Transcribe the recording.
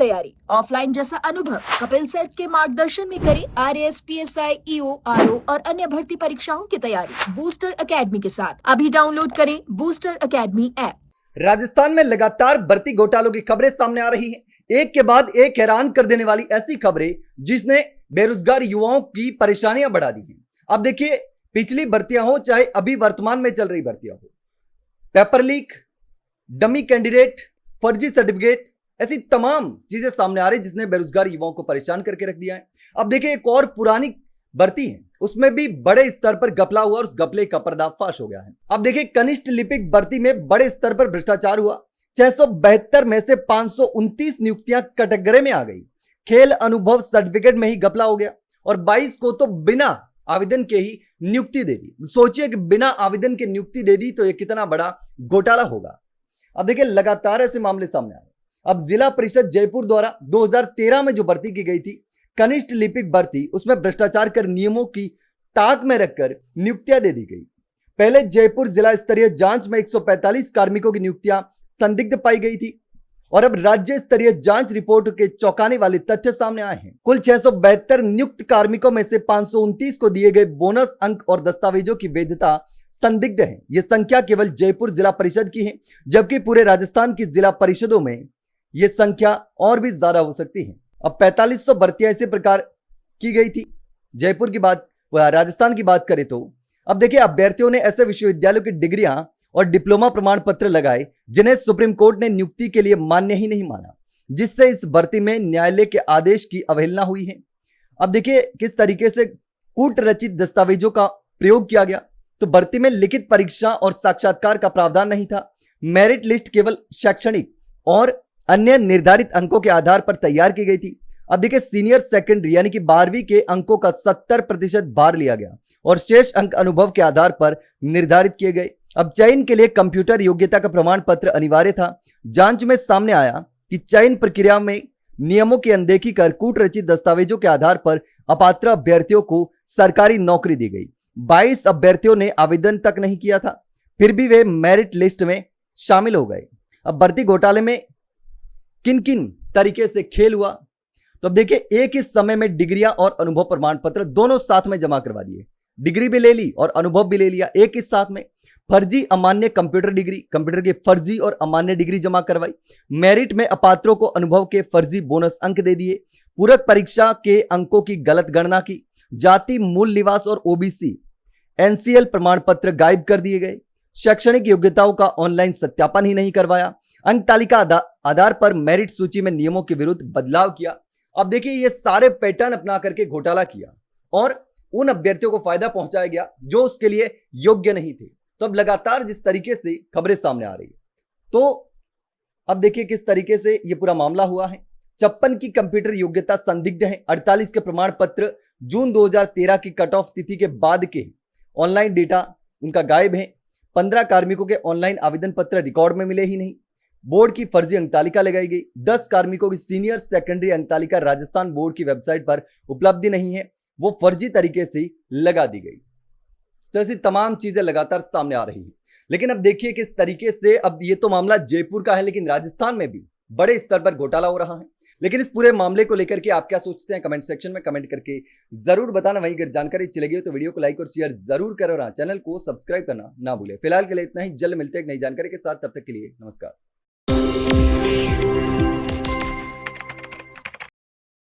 तैयारी, ऑफलाइन जैसा अनुभव। कपिल सर के मार्गदर्शन में करें RAS, PSI, EO, RO और अन्य भर्ती परीक्षाओं की तैयारी बूस्टर एकेडमी के साथ। अभी डाउनलोड करें बूस्टर एकेडमी ऐप। राजस्थान में लगातार भर्ती घोटालों की खबरें सामने आ रही हैं। एक के बाद एक हैरान कर देने वाली ऐसी खबरें जिसने बेरोजगार युवाओं की परेशानियां बढ़ा दी हैं। अब देखिए, पिछली भर्तियां हो चाहे अभी वर्तमान में चल रही भर्तियां हो, पेपर लीक, डमी कैंडिडेट, फर्जी सर्टिफिकेट, ऐसी तमाम चीजें सामने आ रही जिसने बेरोजगार युवाओं को परेशान करके रख दिया है। अब देखिए, एक और पुरानी भर्ती है, उसमें भी बड़े स्तर पर घपला हुआ और उस घपले का पर्दाफाश हो गया है। अब देखिए, कनिष्ठ लिपिक भर्ती में बड़े स्तर पर भ्रष्टाचार हुआ। 672 में से 529 नियुक्तियां कटघरे में आ गई। खेल अनुभव सर्टिफिकेट में ही घपला हो गया और 22 को तो बिना आवेदन के ही नियुक्ति दे दी। सोचिए कि बिना आवेदन के नियुक्ति दे दी तो यह कितना बड़ा घोटाला होगा। अब देखिए, लगातार ऐसे मामले सामने आ रहे। अब जिला परिषद जयपुर द्वारा 2013 में जो भर्ती की गई थी कनिष्ठ लिपिक भर्ती, उसमें भ्रष्टाचार कर नियमों की ताक में रखकर नियुक्तियां दे दी गई। पहले जयपुर जिला स्तरीय जांच में 145 कार्मिकों की नियुक्तियां संदिग्ध पाई गई थी और अब राज्य स्तरीय जांच रिपोर्ट के चौंकाने वाले तथ्य सामने आए हैं। कुल 672 नियुक्त कार्मिकों में से 529 को दिए गए बोनस अंक और दस्तावेजों की वैधता संदिग्ध है। यह संख्या केवल जयपुर जिला परिषद की है, जबकि पूरे राजस्थान की जिला परिषदों में यह संख्या और भी ज्यादा हो सकती है। अब 4500 भर्तियां इसी प्रकार की गई थी। जयपुर की बात, राजस्थान की बात करें तो अब देखिए, अभ्यर्थियों ने ऐसे विश्वविद्यालयों की डिग्रियां और डिप्लोमा प्रमाण पत्र लगाए जिन्हें सुप्रीम कोर्ट ने नियुक्ति के लिए मान्य ही नहीं माना, जिससे इस भर्ती में न्यायालय के आदेश की अवहेलना हुई है। अब देखिए, किस तरीके से कूट रचित दस्तावेजों का प्रयोग किया गया। तो भर्ती में लिखित परीक्षा और साक्षात्कार का प्रावधान नहीं था। मेरिट लिस्ट केवल शैक्षणिक और अन्य निर्धारित अंकों के आधार पर तैयार की गई थी। अब देखिए, सीनियर सेकेंडरी यानी कि 12वीं के अंकों का 70% भार लिया गया और शेष अंक अनुभव के आधार पर निर्धारित किए गए। अब चयन के लिए कंप्यूटर योग्यता का प्रमाण पत्र अनिवार्य था। जांच में सामने आया कि चयन प्रक्रिया में नियमों की अनदेखी कर कूट रचित दस्तावेजों के आधार पर अपात्र अभ्यर्थियों को सरकारी नौकरी दी गई। 22 अभ्यर्थियों ने आवेदन तक नहीं किया था, फिर भी वे मेरिट लिस्ट में शामिल हो गए। अब भर्ती घोटाले में किन किन तरीके से खेल हुआ, तो अब देखिए, एक ही समय में डिग्रियां और अनुभव प्रमाण पत्र दोनों साथ में जमा करवा दिए। डिग्री भी ले ली और अनुभव भी ले लिया एक ही साथ में। फर्जी अमान्य कंप्यूटर डिग्री, कंप्यूटर की फर्जी और अमान्य डिग्री जमा करवाई। मेरिट में अपात्रों को अनुभव के फर्जी बोनस अंक दे दिए। पूरक परीक्षा के अंकों की गलत गणना की। जाति, मूल निवास और OBC NCL प्रमाण पत्र गायब कर दिए गए। शैक्षणिक योग्यताओं का ऑनलाइन सत्यापन ही नहीं करवाया। अंक तालिका आधार पर मेरिट सूची में नियमों के विरुद्ध बदलाव किया। अब देखिए, ये सारे पैटर्न अपना करके घोटाला किया और उन अभ्यर्थियों को फायदा पहुंचाया गया जो उसके लिए योग्य नहीं थे। तो अब लगातार जिस तरीके से खबरें सामने आ रही है, तो अब देखिए किस तरीके से ये पूरा मामला हुआ है। 56 की कंप्यूटर योग्यता संदिग्ध है। 48 के प्रमाण पत्र जून 2013 की कट ऑफ तिथि के बाद के ऑनलाइन डेटा उनका गायब है। 15 कार्मिकों के ऑनलाइन आवेदन पत्र रिकॉर्ड में मिले ही नहीं। बोर्ड की फर्जी अंक तालिका लगाई गई। 10 कार्मिकों की सीनियर सेकेंडरी अंक तालिका राजस्थान बोर्ड की वेबसाइट पर उपलब्ध नहीं है, वो फर्जी तरीके से लगा दी गई। तो ऐसी तमाम चीजें लगातार सामने आ रही है। लेकिन अब देखिए किस तरीके से, अब ये तो मामला जयपुर का है, लेकिन राजस्थान में भी बड़े स्तर पर घोटाला हो रहा है। लेकिन इस पूरे मामले को लेकर के आप क्या सोचते हैं, कमेंट सेक्शन में कमेंट करके जरूर बताना। वहीं अगर जानकारी अच्छी लगी हो तो वीडियो को लाइक और शेयर जरूर करो और चैनल को सब्सक्राइब करना ना भूलें। फिलहाल के लिए इतना ही, जल्द मिलते हैं एक नई जानकारी के साथ। तब तक के लिए नमस्कार।